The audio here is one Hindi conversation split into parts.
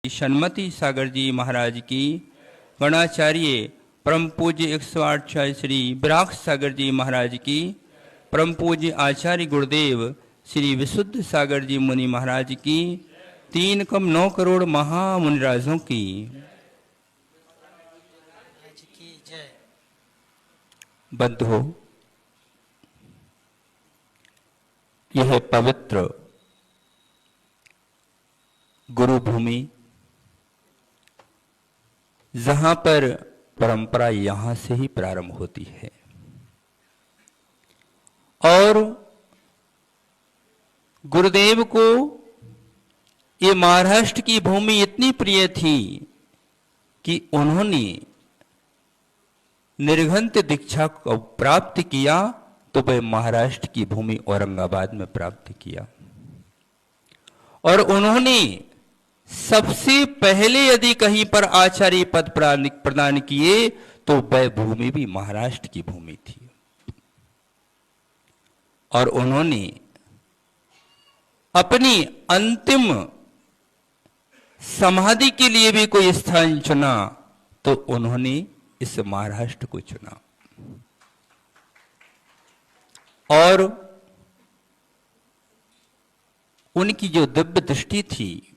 सन्मति सागर जी महाराज की, गणाचार्य परम पूज्य 108 श्री विराग सागर जी महाराज की, परम पूज्य आचार्य गुरुदेव श्री विशुद्ध सागर जी मुनि महाराज की, 3,9 करोड़ महामुनिराजों की। बंधो, यह पवित्र गुरु भूमि, जहां पर परंपरा यहां से ही प्रारंभ होती है और गुरुदेव को ये महाराष्ट्र की भूमि इतनी प्रिय थी कि उन्होंने निर्घंत दीक्षा को प्राप्त किया तो वह महाराष्ट्र की भूमि औरंगाबाद में प्राप्त किया। और उन्होंने सबसे पहले यदि कहीं पर आचार्य पद प्रदान किए तो वह भूमि भी महाराष्ट्र की भूमि थी। और उन्होंने अपनी अंतिम समाधि के लिए भी कोई स्थान चुना तो उन्होंने इस महाराष्ट्र को चुना। और उनकी जो दिव्य दृष्टि थी,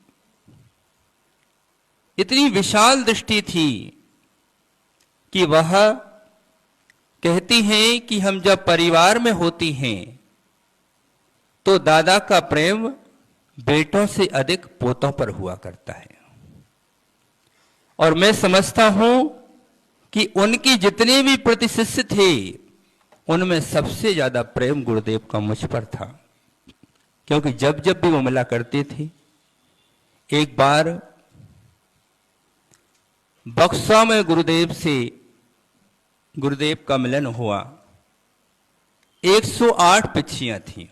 इतनी विशाल दृष्टि थी कि वह कहती हैं कि हम जब परिवार में होती हैं तो दादा का प्रेम बेटों से अधिक पोतों पर हुआ करता है। और मैं समझता हूं कि उनके जितने भी प्रतिशिष्य थे उनमें सबसे ज्यादा प्रेम गुरुदेव का मुझ पर था, क्योंकि जब जब भी वो मिला करते थे। एक बार बक्सा में गुरुदेव का मिलन हुआ। 108 पिछियां थी,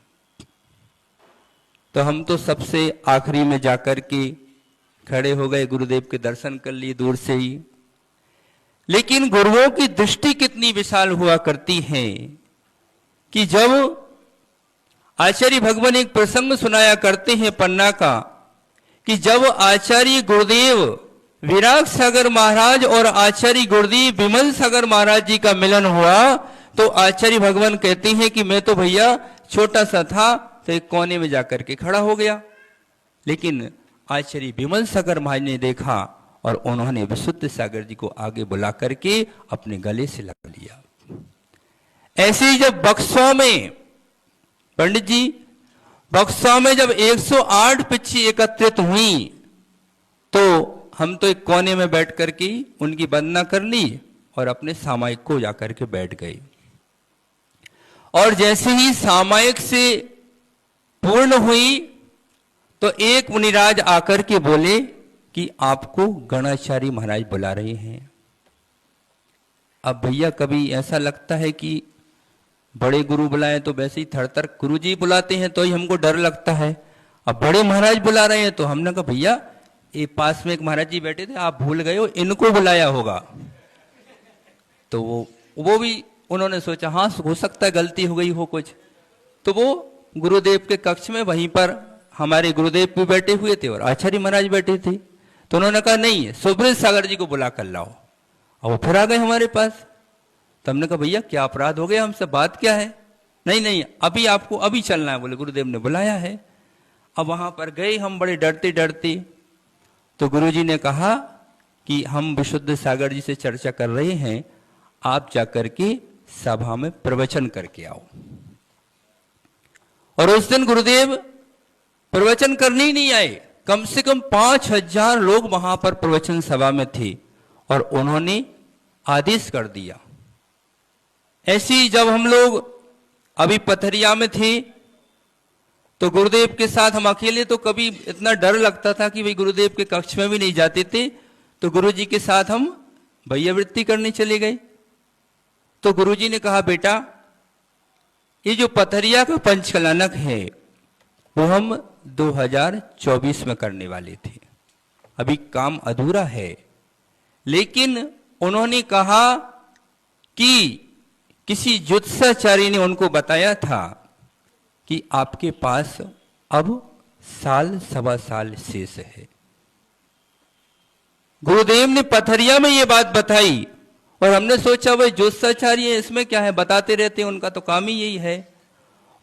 तो हम तो सबसे आखिरी में जाकर के खड़े हो गए, गुरुदेव के दर्शन कर लिए दूर से ही। लेकिन गुरुओं की दृष्टि कितनी विशाल हुआ करती है कि जब आचार्य भगवान एक प्रसंग सुनाया करते हैं पन्ना का, कि जब आचार्य गुरुदेव विराग सागर महाराज और आचार्य गुरुदेव विमल सागर महाराज जी का मिलन हुआ तो आचार्य भगवान कहते हैं कि मैं तो भैया छोटा सा था तो एक कोने में जाकर के खड़ा हो गया। लेकिन आचार्य विमल सागर महाराज ने देखा और उन्होंने विशुद्ध सागर जी को आगे बुला करके अपने गले से लगा लिया। ऐसे ही जब बक्सों में पंडित जी, बक्सों में जब 108 पिछी एकत्रित हुई तो हम तो एक कोने में बैठ करके उनकी वंदना कर ली और अपने सामायिक को जाकर के बैठ गए। और जैसे ही सामायिक से पूर्ण हुई तो एक मुनिराज आकर के बोले कि आपको गणाचार्य महाराज बुला रहे हैं। अब भैया कभी ऐसा लगता है कि बड़े गुरु बुलाए तो वैसे ही थरथर, गुरु जी बुलाते हैं तो ही हमको डर लगता है, अब बड़े महाराज बुला रहे हैं तो हमने कहा भैया ये पास में एक महाराज जी बैठे थे, आप भूल गए हो, इनको बुलाया होगा। तो वो भी उन्होंने सोचा हाँ हो सकता है गलती हो गई हो कुछ। तो वो गुरुदेव के कक्ष में वहीं पर हमारे गुरुदेव भी बैठे हुए थे और आचार्य महाराज बैठे थे। तो उन्होंने कहा नहीं, सुब्रत सागर जी को बुला कर लाओ। और वो फिर आ गए हमारे पास। तो हमने कहा भैया क्या अपराध हो गया, हमसे बात क्या है? नहीं अभी आपको अभी चलना है, बोले गुरुदेव ने बुलाया है। अब वहां पर गए हम बड़े डरते डरते। तो गुरुजी ने कहा कि हम विशुद्ध सागर जी से चर्चा कर रहे हैं, आप जाकर के सभा में प्रवचन करके आओ। और उस दिन गुरुदेव प्रवचन करने ही नहीं आए। कम से कम 5,000 लोग वहां पर प्रवचन सभा में थे और उन्होंने आदेश कर दिया। ऐसे ही जब हम लोग अभी पथरिया में थे तो गुरुदेव के साथ हम अकेले, तो कभी इतना डर लगता था कि भाई गुरुदेव के कक्ष में भी नहीं जाते थे। तो गुरुजी के साथ हम भैयावृत्ति करने चले गए। तो गुरुजी ने कहा बेटा ये जो पथरिया का पंचकलानक है वो हम 2024 में करने वाले थे, अभी काम अधूरा है। लेकिन उन्होंने कहा कि किसी ज्योतिषाचार्य ने उनको बताया था कि आपके पास अब साल सवा साल शेष है। गुरुदेव ने पथरिया में ये बात बताई और हमने सोचा भाई ज्योतिषाचार्य है, इसमें क्या है, बताते रहते हैं, उनका तो काम ही यही है।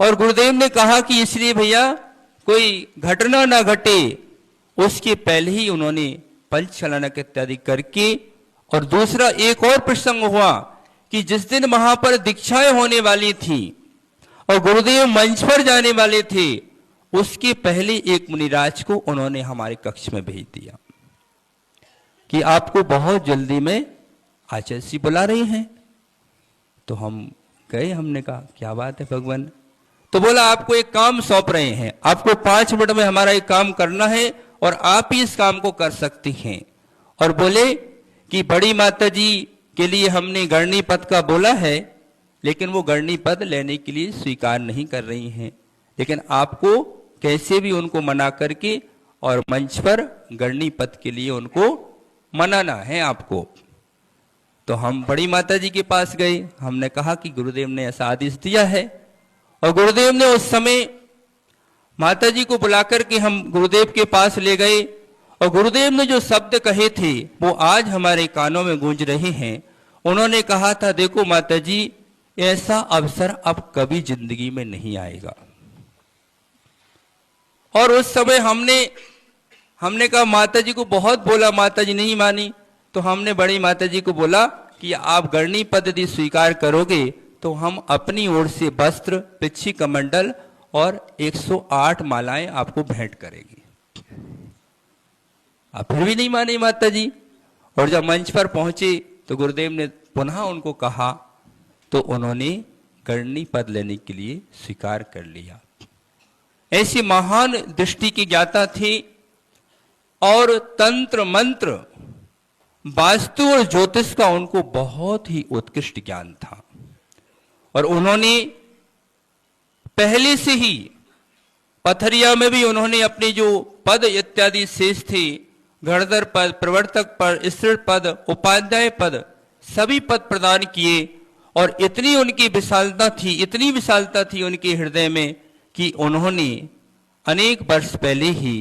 और गुरुदेव ने कहा कि इसलिए भैया कोई घटना ना घटे उसके पहले ही उन्होंने पंचकलनक इत्यादि करके, और दूसरा एक और प्रसंग हुआ कि जिस दिन वहां पर दीक्षाएं होने वाली थी और गुरुदेव मंच पर जाने वाले थे, उसके पहले एक मुनिराज को उन्होंने हमारे कक्ष में भेज दिया कि आपको बहुत जल्दी में आचार्य जी बुला रहे हैं। तो हम गए, हमने कहा क्या बात है भगवान। तो बोला आपको एक काम सौंप रहे हैं, आपको 5 मिनट में हमारा एक काम करना है और आप ही इस काम को कर सकती हैं। और बोले कि बड़ी माता जी के लिए हमने गणनी पद का बोला है, लेकिन वो गणनी पद लेने के लिए स्वीकार नहीं कर रही हैं, लेकिन आपको कैसे भी उनको मना करके और मंच पर गणनी पद के लिए उनको मनाना है आपको। तो हम बड़ी माता जी के पास गए, हमने कहा कि गुरुदेव ने ऐसा आदेश दिया है। और गुरुदेव ने उस समय माता जी को बुलाकर के हम गुरुदेव के पास ले गए, और गुरुदेव ने जो शब्द कहे थे वो आज हमारे कानों में गूंज रहे हैं। उन्होंने कहा था, देखो माता जी, ऐसा अवसर अब कभी जिंदगी में नहीं आएगा। और उस समय हमने कहा माता जी को बहुत बोला, माता जी नहीं मानी। तो हमने बड़ी माता जी को बोला कि आप गणनी पद्धति स्वीकार करोगे तो हम अपनी ओर से वस्त्र, पिच्छी कमंडल और 108 मालाएं आपको भेंट करेंगे। आप फिर भी नहीं मानी माता जी। और जब मंच पर पहुंचे तो गुरुदेव ने पुनः उनको कहा, तो उन्होंने गणनी पद लेने के लिए स्वीकार कर लिया। ऐसी महान दृष्टि के ज्ञाता थे और तंत्र मंत्र, वास्तु और ज्योतिष का उनको बहुत ही उत्कृष्ट ज्ञान था। और उन्होंने पहले से ही पथरिया में भी उन्होंने अपने जो पद इत्यादि शेष थे, गणधर पद, प्रवर्तक पद, स्त्रीण पद, उपाध्याय पद, सभी पद प्रदान किए। और इतनी उनकी विशालता थी, इतनी विशालता थी उनके हृदय में कि उन्होंने अनेक वर्ष पहले ही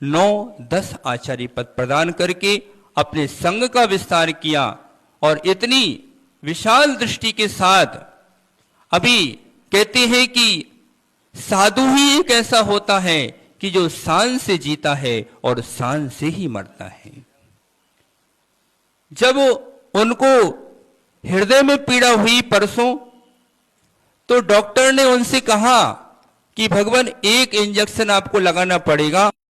9-10 आचार्य पद प्रदान करके अपने संघ का विस्तार किया। और इतनी विशाल दृष्टि के साथ अभी कहते हैं कि साधु ही एक ऐसा होता है कि जो शान से जीता है और शान से ही मरता है। जब उनको हृदय में पीड़ा हुई परसों, तो डॉक्टर ने उनसे कहा कि भगवान एक इंजेक्शन आपको लगाना पड़ेगा।